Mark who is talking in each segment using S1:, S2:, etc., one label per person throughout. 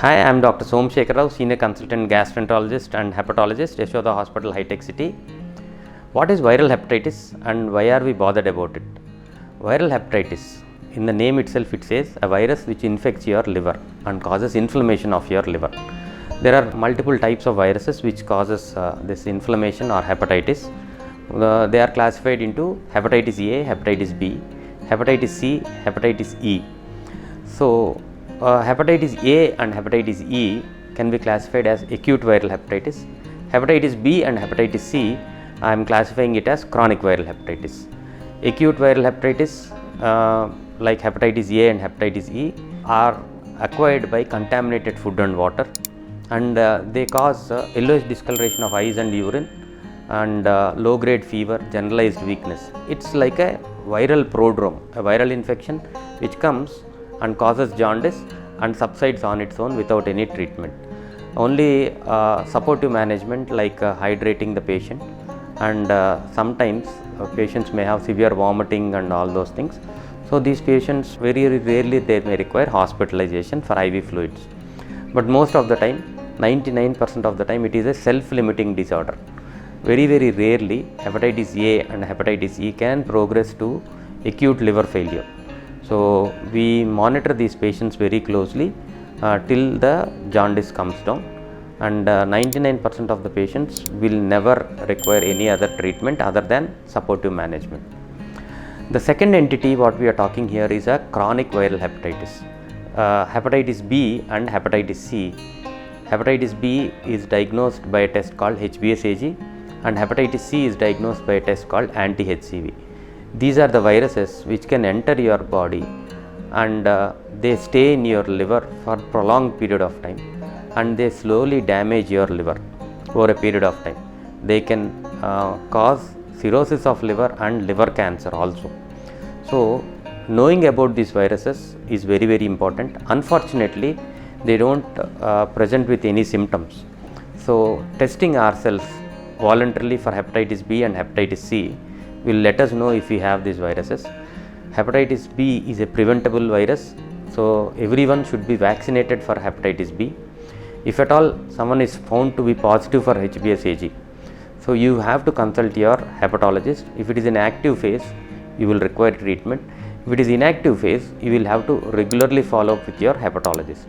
S1: Hi, I am Dr. Somasekhar Rao, Senior Consultant Gastroenterologist and Hepatologist, Yashoda Hospital, Hitec City. What is viral hepatitis and why are we bothered about it? Viral hepatitis, in the name itself it says a virus which infects your liver and causes inflammation of your liver. There are multiple types of viruses which causes this inflammation or hepatitis. They are classified into hepatitis A, hepatitis B, hepatitis C, hepatitis E. So, hepatitis A and hepatitis E can be classified as acute viral hepatitis. Hepatitis B and hepatitis C, I am classifying it as chronic viral hepatitis. Acute viral hepatitis like hepatitis A and hepatitis E are acquired by contaminated food and water, and they cause yellowish discoloration of eyes and urine and low grade fever, generalized weakness. It's like a viral prodrome, a viral infection which comes and causes jaundice and subsides on its own without any treatment. Only supportive management like hydrating the patient, and sometimes patients may have severe vomiting and all those things. So these patients very rarely they may require hospitalization for IV fluids, but most of the time, 99% of the time, it is a self-limiting disorder. Very rarely hepatitis A and hepatitis E can progress to acute liver failure. So we monitor these patients very closely till the jaundice comes down, and 99% of the patients will never require any other treatment other than supportive management. The second entity what we are talking here is a chronic viral hepatitis. Hepatitis B and hepatitis C. Hepatitis B is diagnosed by a test called HBsAg, and hepatitis C is diagnosed by a test called anti-HCV. These are the viruses which can enter your body, and they stay in your liver for prolonged period of time, and they slowly damage your liver over a period of time. They can cause cirrhosis of liver and liver cancer also. So knowing about these viruses is very important. Unfortunately, they don't present with any symptoms. So testing ourselves voluntarily for hepatitis B and hepatitis C will let us know if we have these viruses. Hepatitis B is a preventable virus, so everyone should be vaccinated for hepatitis B. If at all someone is found to be positive for HBsAg, so you have to consult your hepatologist. If it is in active phase, you will require treatment. If it is inactive phase, you will have to regularly follow up with your hepatologist.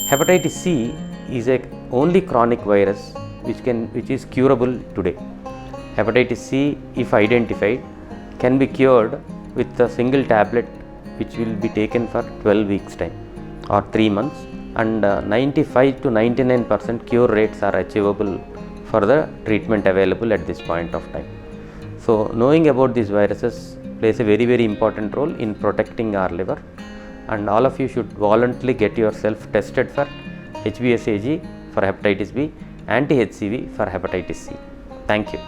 S1: Hepatitis C is a only chronic virus which is curable today. Hepatitis C, if identified, can be cured with a single tablet which will be taken for 12 weeks time or 3 months, and 95 to 99% cure rates are achievable for the treatment available at this point of time. So knowing about these viruses plays a very important role in protecting our liver, and all of you should voluntarily get yourself tested for HBsAg for hepatitis B, anti-HCV for hepatitis C. Thank you.